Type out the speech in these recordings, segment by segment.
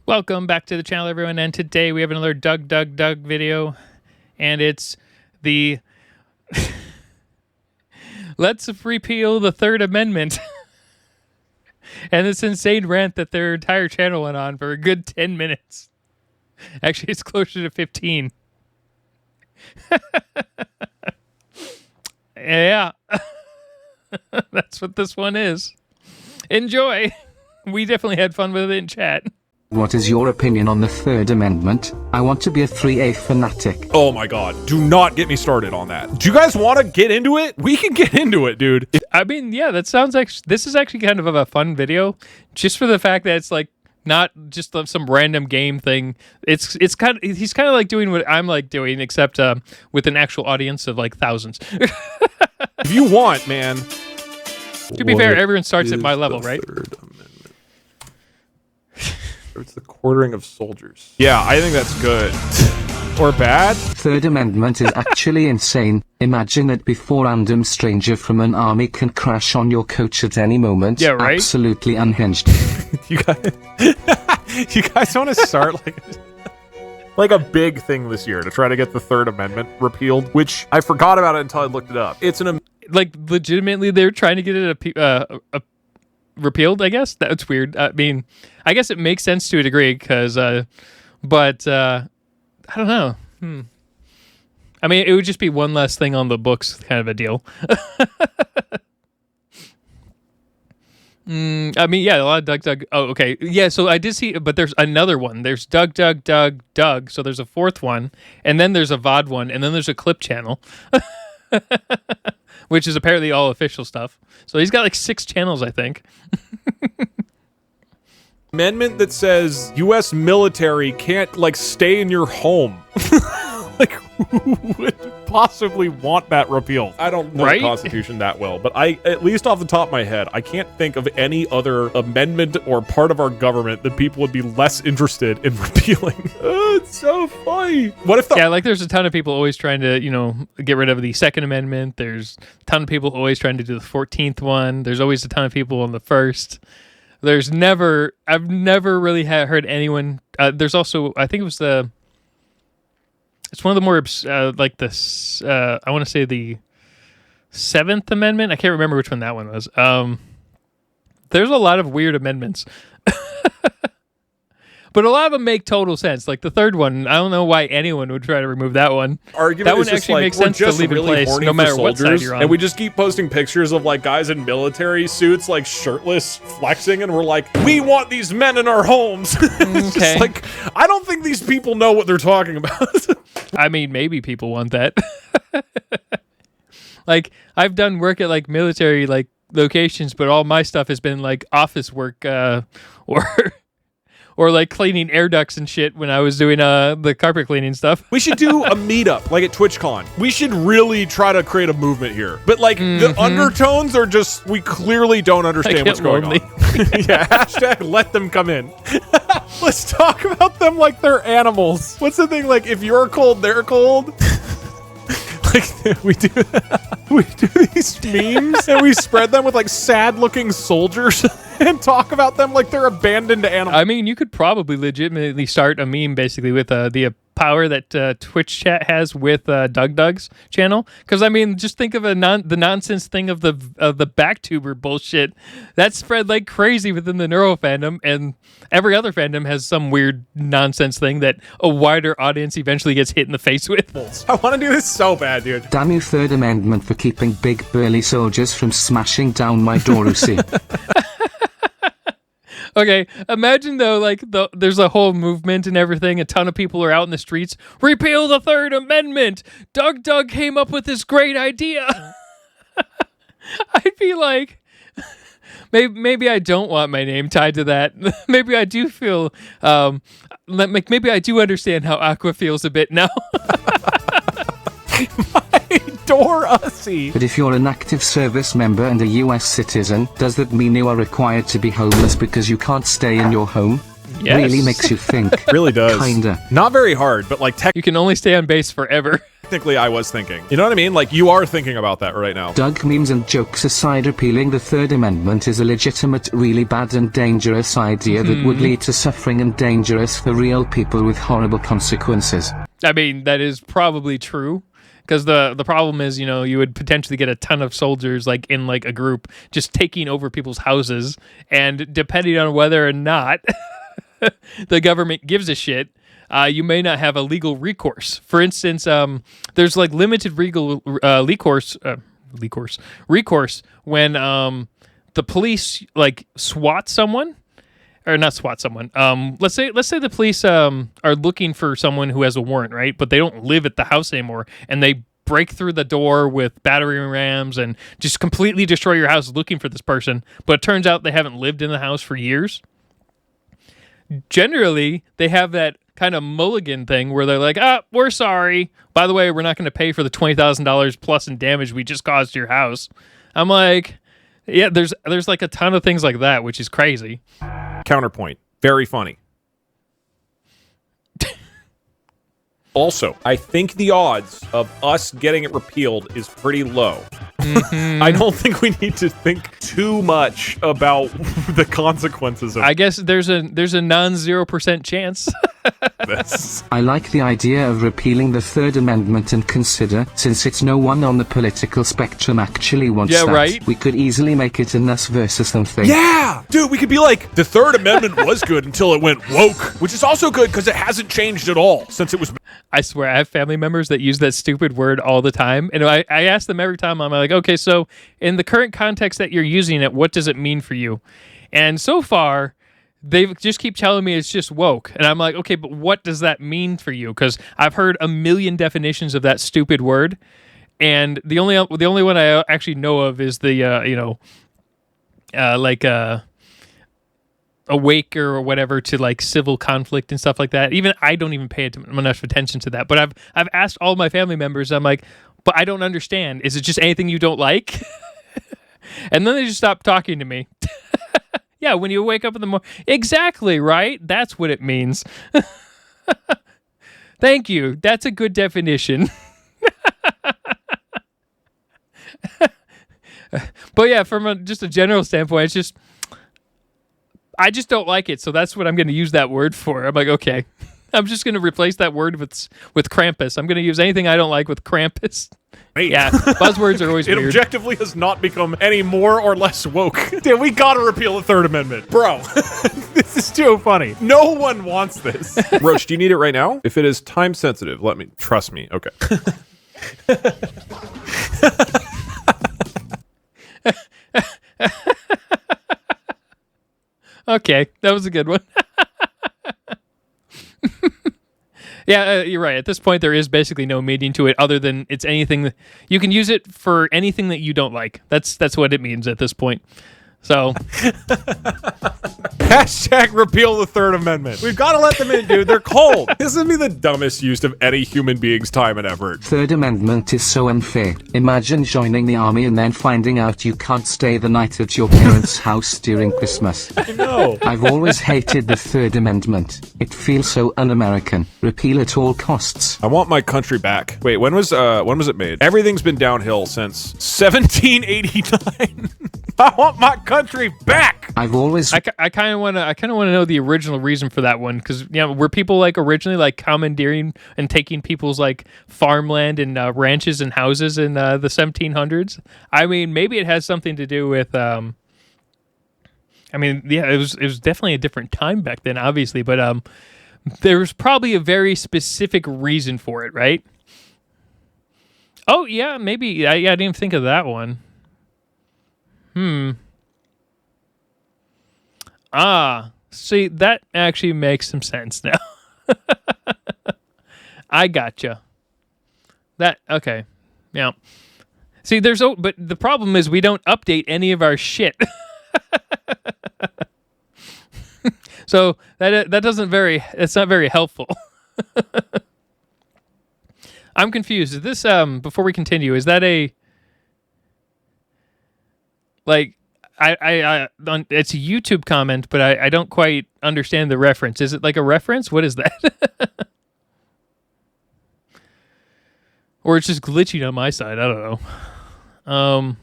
Welcome back to the channel, everyone, and today we have another DougDougDoug video, and it's the let's repeal the Third Amendment and this insane rant that their entire channel went on for a good 10 minutes. Actually, it's closer to 15. Yeah, that's what this one is. Enjoy. We definitely had fun with it in chat. What is your opinion on the Third Amendment? I want to be a 3A fanatic. Oh my god, do not get me started on that. Do you guys want to get into it? We can get into it, dude. I mean, yeah, that sounds like this is actually kind of a fun video, just for the fact that it's like not just some random game thing. It's kind of, he's kind of like doing what I'm like doing, except with an actual audience of like thousands. If you want, man. To be fair, everyone starts at my level, right? Third Amendment. It's the quartering of soldiers. Yeah, I think that's good. Or bad? Third Amendment is actually insane. Imagine that before random stranger from an army can crash on your coach at any moment. Yeah, right? Absolutely unhinged. you guys want to start like a big thing this year to try to get the Third Amendment repealed, which I forgot about it until I looked it up. It's like legitimately they're trying to get it repealed, I guess. That's weird. I mean, I guess it makes sense to a degree because, but I don't know. I mean, it would just be one less thing on the books kind of a deal. I mean, yeah, a lot of DougDoug. Oh, okay. Yeah, so I did see, but there's another one. There's DougDougDoug. So there's a fourth one, and then there's a VOD one, and then there's a clip channel. Which is apparently all official stuff. So he's got like 6 channels, I think. Amendment that says U.S. military can't, like, stay in your home. Like, who would possibly want that repealed? I don't know the Constitution that well, but at least off the top of my head, I can't think of any other amendment or part of our government that people would be less interested in repealing. Oh, it's so funny. What if yeah, like there's a ton of people always trying to, you know, get rid of the Second Amendment. There's a ton of people always trying to do the 14th one. There's always a ton of people on the first. I've never really heard anyone. There's also, I think it was it's one of the more, like this, I want to say the 7th Amendment. I can't remember which one that one was. There's a lot of weird amendments. But a lot of them make total sense. Like the third one, I don't know why anyone would try to remove that one. Argument that one actually like, makes sense to leave in place, no matter what side you're on. And we just keep posting pictures of like guys in military suits, like shirtless, flexing, and we're like, we want these men in our homes. It's just like, I don't think these people know what they're talking about. I mean, maybe people want that. Like, I've done work at like military like locations, but all my stuff has been like office work, or like cleaning air ducts and shit when I was doing the carpet cleaning stuff. We should do a meetup, like at TwitchCon. We should really try to create a movement here. But like the undertones are just, we clearly don't understand what's going on. Yeah, hashtag let them come in. Let's talk about them like they're animals. What's the thing, like if you're cold, they're cold? Like we do these memes and we spread them with like sad looking soldiers and talk about them like they're abandoned animals. I mean, you could probably legitimately start a meme basically with the power that Twitch chat has with DougDoug's channel. Because I mean, just think of the nonsense thing of the backtuber bullshit that spread like crazy within the neuro fandom, and every other fandom has some weird nonsense thing that a wider audience eventually gets hit in the face with. I want to do this so bad, dude. Damn you, Third Amendment, for keeping big burly soldiers from smashing down my Dorusi. Okay, imagine though, like there's a whole movement and everything. A ton of people are out in the streets. Repeal the Third Amendment. DougDoug came up with this great idea. I'd be like, maybe I don't want my name tied to that. Maybe I do feel, maybe I do understand how Aqua feels a bit now. Dorusi. But if you're an active service member and a US citizen, does that mean you are required to be homeless because you can't stay in your home? Yes. Really makes you think. Really does. Kinda. Not very hard, but like you can only stay on base forever. technically I was thinking. You know what I mean? Like, you are thinking about that right now. Doug, memes and jokes aside, repealing the Third Amendment is a legitimate, really bad and dangerous idea that would lead to suffering and dangerous for real people with horrible consequences. I mean, that is probably true. Because the problem is, you know, you would potentially get a ton of soldiers, like, in, like, a group just taking over people's houses. And depending on whether or not the government gives a shit, you may not have a legal recourse. For instance, there's, like, limited recourse when the police, like, SWAT someone. Or not SWAT someone. Let's say the police are looking for someone who has a warrant, right? But they don't live at the house anymore, and they break through the door with battering rams and just completely destroy your house looking for this person. But it turns out they haven't lived in the house for years. Generally, they have that kind of mulligan thing where they're like, we're sorry. By the way, we're not going to pay for the $20,000 plus in damage we just caused to your house. I'm like, yeah, there's like a ton of things like that, which is crazy. Counterpoint. Very funny. Also, I think the odds of us getting it repealed is pretty low. I don't think we need to think too much about the consequences of it. I guess there's a non-0% chance. I like the idea of repealing the Third Amendment and consider, since it's no one on the political spectrum actually wants that, right? We could easily make it an us versus them thing. Yeah! Dude, we could be like, the Third Amendment was good until it went woke, which is also good because it hasn't changed at all since it was... I swear, I have family members that use that stupid word all the time. And I ask them every time, I'm like, okay, so in the current context that you're using it, what does it mean for you? And so far, they just keep telling me it's just woke. And I'm like, okay, but what does that mean for you? Because I've heard a million definitions of that stupid word. And the only one I actually know of is the, awake or whatever to like civil conflict and stuff like that. Even I don't even pay enough attention to that. But I've asked all my family members, I'm like, but I don't understand. Is it just anything you don't like? And then they just stop talking to me. Yeah, when you wake up in the morning. Exactly, right? That's what it means. Thank you. That's a good definition. But yeah, from just a general standpoint, it's just, I just don't like it, so that's what I'm going to use that word for. I'm like, okay, I'm just going to replace that word with Krampus. I'm going to use anything I don't like with Krampus. Hey. Yeah, buzzwords are always It weird. objectively has not become any more or less woke. Dude, we gotta repeal the Third Amendment. Bro, this is too funny. No one wants this. Roach, do you need it right now? If it is time sensitive, trust me. Okay. Okay, that was a good one. Yeah, you're right. At this point, there is basically no meaning to it other than it's anything that you can use it for anything that you don't like. That's what it means at this point. So, Hashtag repeal the Third Amendment. We've got to let them in, dude. They're cold. This would be the dumbest use of any human being's time and effort. Third Amendment is so unfair. Imagine joining the army and then finding out you can't stay the night at your parents' house during Christmas. I know. I've always hated the Third Amendment. It feels so un-American. Repeal at all costs. I want my country back. Wait, when was it made? Everything's been downhill since 1789. I want my country back. I kind of want to know the original reason for that one, because were people like originally like commandeering and taking people's like farmland and ranches and houses in the 1700s? I mean, maybe it has something to do with. It was definitely a different time back then, obviously, but there was probably a very specific reason for it, right? Oh yeah, maybe. I didn't even think of that one. See, that actually makes some sense now. I gotcha. Okay. Yeah. See, but the problem is we don't update any of our shit. So it's not very helpful. I'm confused. Is this, before we continue, is that it's a YouTube comment, but I don't quite understand the reference. Is it like a reference? What is that? Or it's just glitching on my side. I don't know.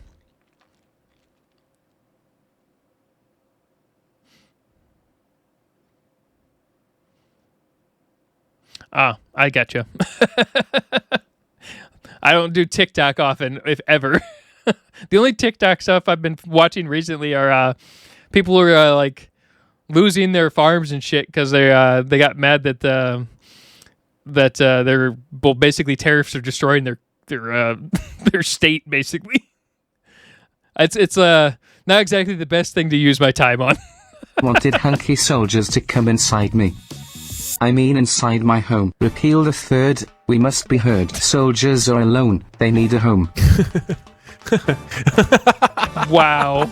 I gotcha. I don't do TikTok often, if ever. The only TikTok stuff I've been watching recently are people who are like losing their farms and shit because they got mad that their basically tariffs are destroying their their state basically. It's not exactly the best thing to use my time on. Wanted hunky soldiers to come inside me. I mean inside my home. Repeal the third, we must be heard. Soldiers are alone, they need a home. Wow.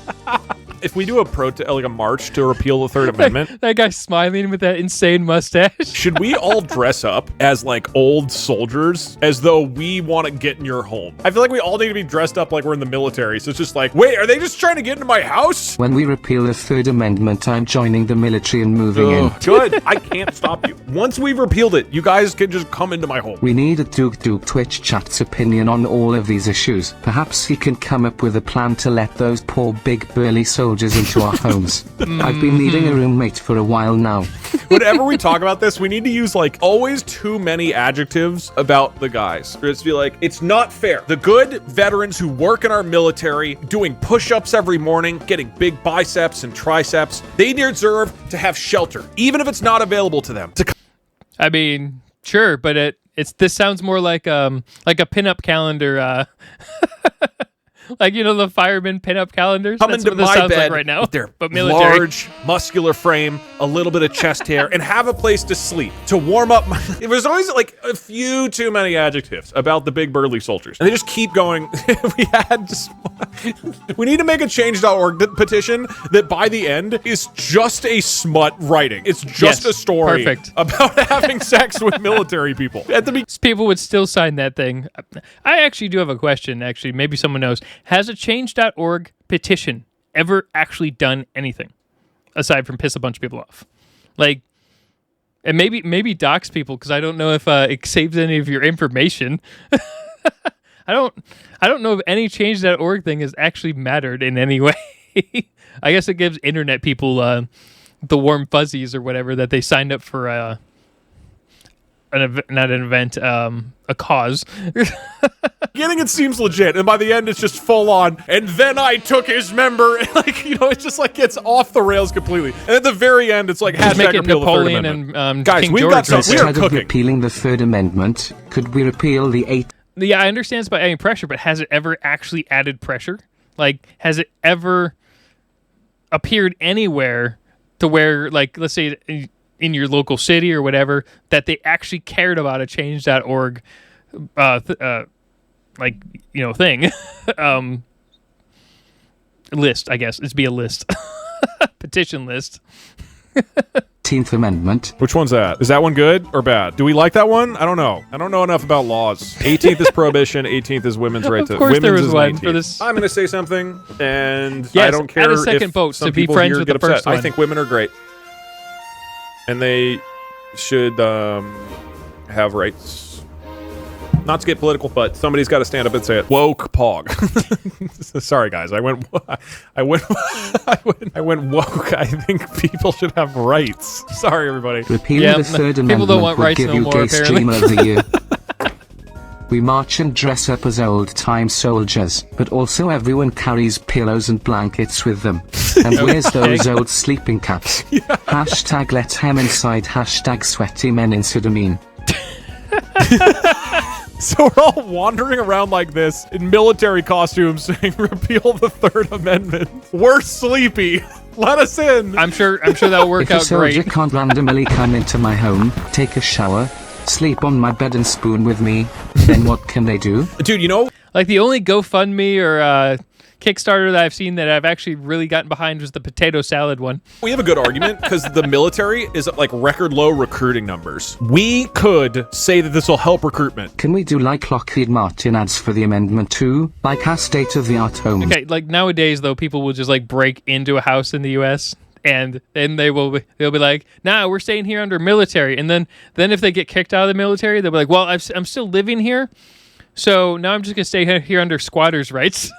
If we do a march to repeal the Third Amendment, that guy's smiling with that insane mustache. Should we all dress up as like old soldiers, as though we want to get in your home? I feel like we all need to be dressed up like we're in the military. So it's just like, wait, are they just trying to get into my house? When we repeal the Third Amendment, I'm joining the military and moving in. Good. I can't stop you. Once we've repealed it, you guys can just come into my home. We need a DougDoug Twitch chat's opinion on all of these issues. Perhaps he can come up with a plan to let those poor big burly soldiers into our homes. I've been needing a roommate for a while now. Whenever we talk about this, we need to use like always too many adjectives about the guys. Just be like, it's not fair. The good veterans who work in our military, doing push-ups every morning, getting big biceps and triceps, they deserve to have shelter, even if it's not available to them. I mean, sure, but this sounds more like a pinup calendar. Like, you know, the fireman pinup calenders? Come That's into what this my sounds bed like right now. with their but military. large, muscular frame, a little bit of chest hair, and have a place to sleep, to warm up. It was always like a few too many adjectives about the big burly soldiers. And they just keep going. We need to make a change.org petition that by the end is just a smut writing. It's just a story about having sex with military people. People would still sign that thing. I actually do have a question, actually. Maybe someone knows. Has a change.org petition ever actually done anything aside from piss a bunch of people off? Like, and maybe dox people, because I don't know if it saves any of your information. I don't know if any change.org thing has actually mattered in any way. I guess it gives internet people the warm fuzzies or whatever that they signed up for a cause. Beginning it seems legit, and by the end it's just full on. And then I took his member, and like, you know, it's just like gets off the rails completely. And at the very end, it's like just make it repeal Napoleon the Third Amendment. and guys, King we've George. got something. We are Instead of cooking. repealing the Third Amendment, could we repeal the 8th? Yeah, I understand it's by adding pressure, but has it ever actually added pressure? Like, has it ever appeared anywhere to where, like, let's say in your local city or whatever, that they actually cared about a change.org like, you know, thing. List, I guess. It'd be a list. Petition list. 18th Amendment. Which one's that? Is that one good or bad? Do we like that one? I don't know. I don't know enough about laws. 18th is prohibition. 18th is women's right to. Of course, there was is one 19th. for this. I'm going to say something, and yes, I don't care add a second if vote some to be people friends here with get the upset. first one. I think women are great, and they should have rights. Not to get political, but somebody's got to stand up and say it. Woke pog. Sorry, guys. I went woke. I think people should have rights. Sorry, everybody. Repealing the Third people don't want Amendment would rights give no you more, Gay apparently. Streamer of the Year. We march and dress up as old-time soldiers, but also everyone carries pillows and blankets with them. And wears those old sleeping caps. Yeah. Hashtag let hem inside. Hashtag sweaty men in Sudamine. So we're all wandering around like this in military costumes saying repeal the Third Amendment. We're sleepy. Let us in. I'm sure that'll work if out a soldier great. can't randomly come into my home, take a shower, sleep on my bed and spoon with me, then what can they do? Dude, you know, Like, the only GoFundMe or Kickstarter that I've seen that I've actually really gotten behind was the potato salad one. we have a good argument because the military is at like record low recruiting numbers. We could say that this will help recruitment. Can we do like Lockheed Martin ads for the amendment too? Like our state-of-the-art home? Okay, like nowadays though, people will just like break into a house in the U.S. and then they'll be like, "Nah, we're staying here under military." And then if they get kicked out of the military, they'll be like, "Well, I'm still living here, So now I'm just going to stay here under squatters' rights.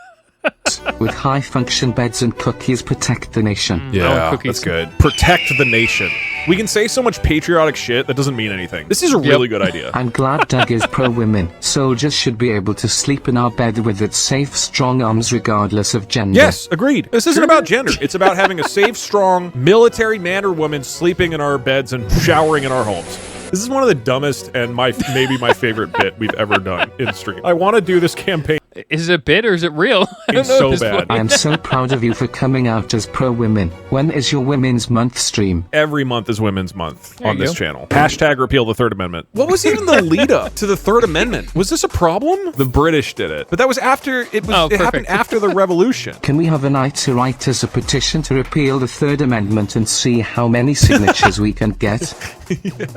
With high-function beds and cookies protect the nation. Yeah, that's good. Protect the nation. We can say so much patriotic shit that doesn't mean anything. This is a really good idea. I'm glad Doug is pro-women. Soldiers should be able to sleep in our bed with its safe, strong arms regardless of gender. Yes, agreed. This isn't about gender. It's about having a safe, strong, military man or woman sleeping in our beds and showering in our homes. This is one of the dumbest and maybe my favorite bit we've ever done in stream. I want to do this campaign. Is it a bit or is it real? I don't It's know so bad. I am so proud of you for coming out as pro-women. When is your Women's Month stream? Every month is Women's Month on you this go. channel. Hashtag repeal the Third Amendment. What was even the lead up to the Third Amendment? Was this a problem? The British did it. But that was after, it happened after the revolution. Can we have a night to write us a petition to repeal the Third Amendment and see how many signatures we can get?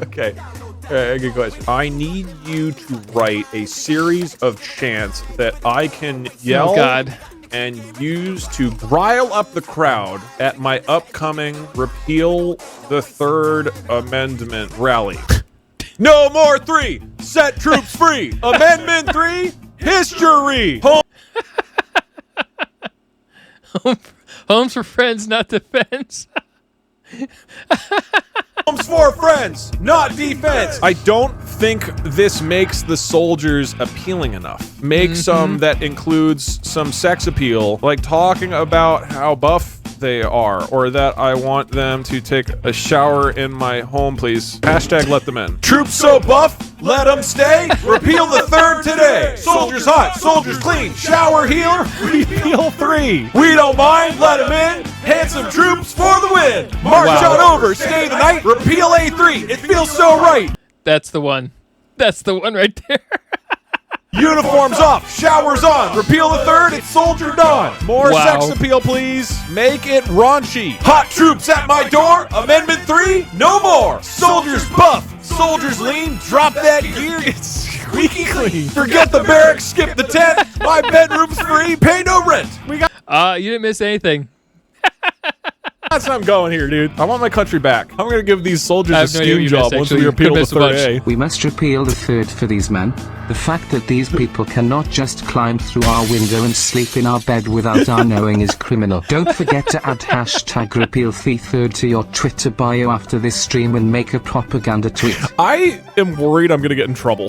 Okay. Good question. I need you to write a series of chants that I can yell and use to rile up the crowd at my upcoming Repeal the Third Amendment rally. No more 3! Set troops free! Amendment 3! History! Homes for friends, not defense. Homes for friends, not defense. I don't think this makes the soldiers appealing enough. Make some that includes some sex appeal, like talking about how buff they are, or that I want them to take a shower in my home, please. Hashtag let them in. Troops so buff, let them stay. Repeal the third today. Soldiers hot, soldiers clean. Shower healer, repeal 3. We don't mind, let them in. Handsome troops for the win. March on over, stay the night. Repeal A3, it feels so right. That's the one. That's the one right there. Uniforms off, showers on. Repeal the third, it's soldier dawn. More sex appeal, please. Make it raunchy. Hot troops at my door. Amendment 3, no more. Soldiers buff, soldiers lean. Drop that gear, it's squeaky clean. Forget the barracks, skip the tent. My bedroom's free, pay no rent. We got. You didn't miss anything. That's how I'm going here, dude. I want my country back. I'm gonna give these soldiers a steam job once we You repeal could the miss a third bunch. A. We must repeal the third for these men. The fact that these people cannot just climb through our window and sleep in our bed without our knowing is criminal. Don't forget to add hashtag repeal the third to your Twitter bio after this stream and make a propaganda tweet. I am worried I'm gonna get in trouble.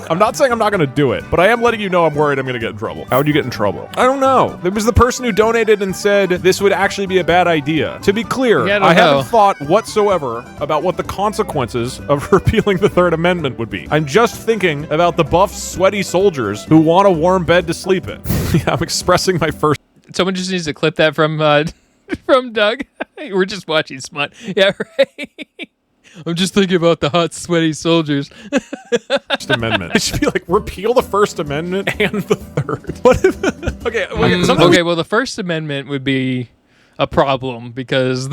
I'm not saying I'm not gonna do it, but I am letting you know I'm worried I'm gonna get in trouble. How would you get in trouble? I don't know. There was the person who donated and said this would actually be a bad idea. To be clear, I haven't thought whatsoever about what the consequences of repealing the Third Amendment would be. I'm just thinking about the buff, sweaty soldiers who want a warm bed to sleep in. Yeah, I'm expressing my first. Someone just needs to clip that from Doug. We're just watching smut. Yeah, right. I'm just thinking about the hot, sweaty soldiers. First Amendment. It should be like repeal the First Amendment and the Third. What if? Okay. Okay. Well, the First Amendment would be a problem because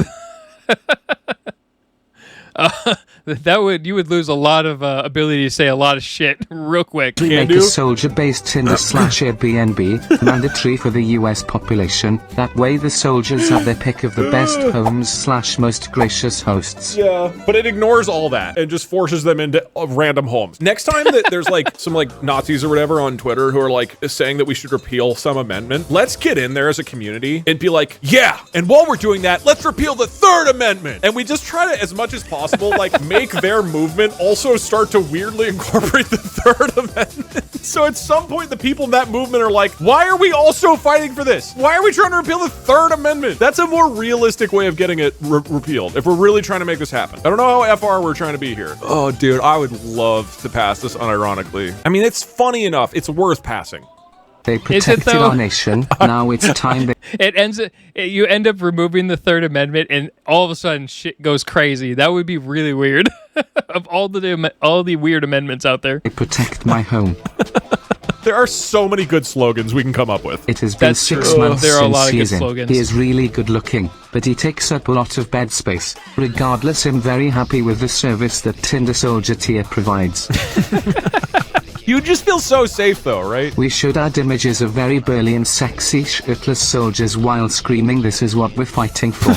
you would lose a lot of ability to say a lot of shit real quick. We make a soldier-based Tinder/Airbnb mandatory for the US population. That way the soldiers have their pick of the best homes/most gracious hosts. Yeah, but it ignores all that and just forces them into random homes. Next time that there's like some like Nazis or whatever on Twitter who are like saying that we should repeal some amendment, let's get in there as a community and be like, yeah, and while we're doing that, let's repeal the Third Amendment. And we just try to, as much as possible, like make their movement also start to weirdly incorporate the Third Amendment. So at some point, the people in that movement are like, why are we also fighting for this? Why are we trying to repeal the Third Amendment? That's a more realistic way of getting it repealed if we're really trying to make this happen. I don't know how FR we're trying to be here. Oh, dude, I would love to pass this unironically. I mean, it's funny enough. It's worth passing. They protected our nation. Now it's time you end up removing the Third Amendment, and all of a sudden shit goes crazy. That would be really weird. Of all the weird amendments out there, they protect my home. There are so many good slogans we can come up with. It has been 6 months there are a lot since of good season. slogans. He is really good looking, but he takes up a lot of bed space. Regardless, I'm very happy with the service that Tinder Soldier Tier provides. You just feel so safe though, right? We should add images of very burly and sexy shirtless soldiers while screaming, "This is what we're fighting for."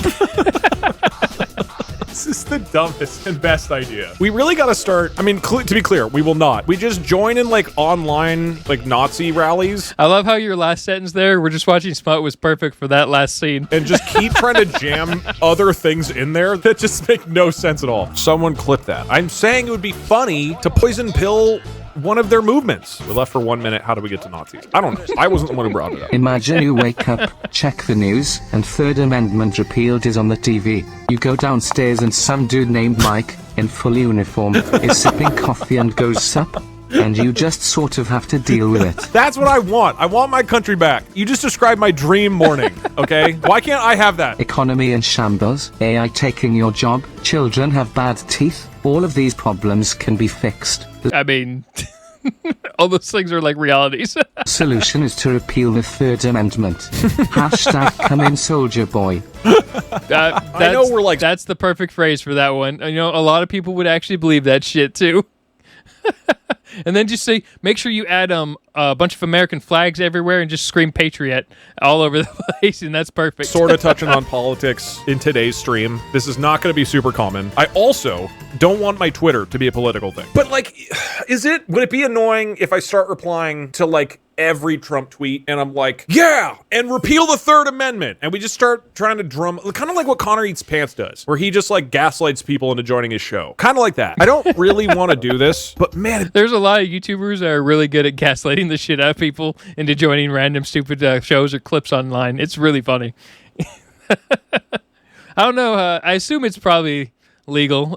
This is the dumbest and best idea. We really got to start. I mean, to be clear, we will not. We just join in like online like Nazi rallies. I love how your last sentence there, we're just watching Smut, was perfect for that last scene. And just keep trying to jam other things in there that just make no sense at all. Someone clip that. I'm saying it would be funny to poison pill one of their movements. We're left for 1 minute. How do we get to Nazis? I don't know. I wasn't the one who brought it up. Imagine you wake up, check the news, and Third Amendment repealed is on the TV. You go downstairs and some dude named Mike, in full uniform, is sipping coffee and goes sup, and you just sort of have to deal with it. That's what I want. I want my country back. You just described my dream morning, okay? Why can't I have that? Economy in shambles, AI taking your job, children have bad teeth. All of these problems can be fixed. I mean, all those things are like realities. Solution is to repeal the Third Amendment. Hashtag come in soldier boy. I know we're like... That's the perfect phrase for that one. You know, a lot of people would actually believe that shit too. And then just say, make sure you add a bunch of American flags everywhere and just scream patriot all over the place, and that's perfect. Sort of touching on politics in today's stream. This is not going to be super common. I also don't want my Twitter to be a political thing. But like, would it be annoying if I start replying to like every Trump tweet and I'm like, yeah, and repeal the Third Amendment, and we just start trying to drum, kind of like what Connor Eats Pants does, where he just like gaslights people into joining his show, kind of like that. I don't really want to do this, but man, there's a lot of YouTubers that are really good at gaslighting the shit out of people into joining random stupid shows or clips online. It's really funny. I don't know. I assume it's probably legal.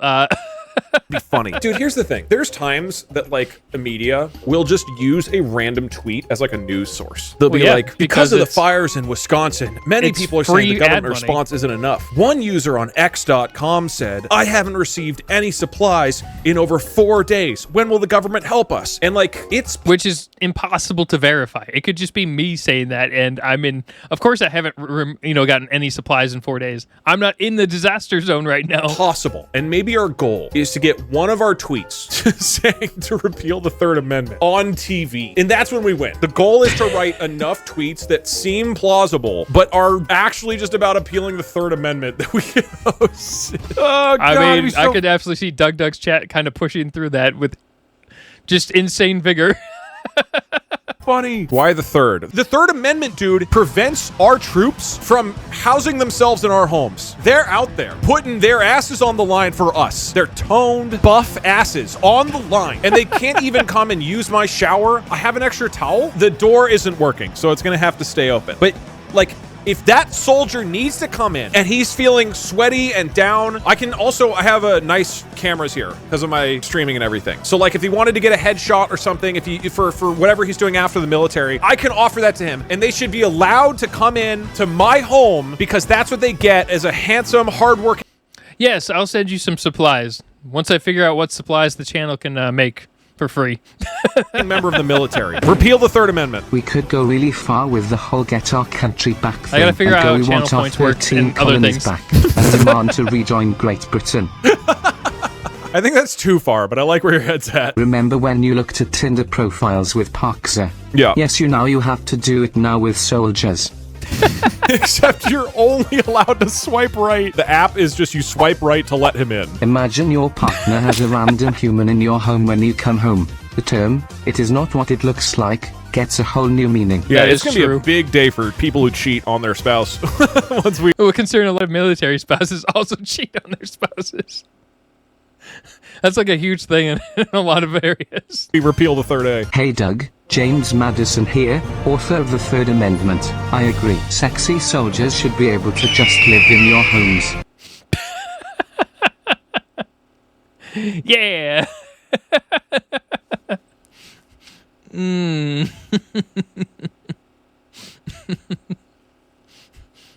Be funny. Dude, here's the thing. There's times that like the media will just use a random tweet as like a news source. They'll be like, because of the fires in Wisconsin, many people are saying the government response isn't enough. One user on x.com said, I haven't received any supplies in over 4 days. When will the government help us? And like, which is impossible to verify. It could just be me saying that, and of course I haven't gotten any supplies in 4 days. I'm not in the disaster zone right now. Possible. And maybe our goal is to get one of our tweets saying to repeal the Third Amendment on TV. And that's when we win. The goal is to write enough tweets that seem plausible, but are actually just about appealing the Third Amendment that we can host. Oh, God, I could absolutely see DougDoug's chat kind of pushing through that with just insane vigor. Funny. Why the third? The Third Amendment, dude, prevents our troops from housing themselves in our homes. They're out there putting their asses on the line for us. Their toned, buff asses on the line. And they can't even come and use my shower. I have an extra towel. The door isn't working, so it's going to have to stay open. But like, if that soldier needs to come in and he's feeling sweaty and down, I have a nice cameras here because of my streaming and everything. So like if he wanted to get a headshot or something, for whatever he's doing after the military, I can offer that to him, and they should be allowed to come in to my home because that's what they get as a handsome, hardworking. Yes, I'll send you some supplies once I figure out what supplies the channel can make for free. Member of the military. Repeal the Third Amendment. We could go really far with the whole get our country back thing. I gotta figure out how channel points work and other things. Back and demand to rejoin Great Britain. I think that's too far, but I like where your head's at. Remember when you looked at Tinder profiles with Parkser? Yeah. Yes, you have to do it now with soldiers. Except you're only allowed to swipe right. The app is just you swipe right to let him in. Imagine your partner has a random human in your home when you come home. The term, it is not what it looks like, gets a whole new meaning. Yeah, it's going to be a big day for people who cheat on their spouse. Well, considering a lot of military spouses also cheat on their spouses. That's like a huge thing in a lot of areas. We repeal the Third A. Hey Doug, James Madison here, author of the Third Amendment. I agree. Sexy soldiers should be able to just live in your homes. Yeah.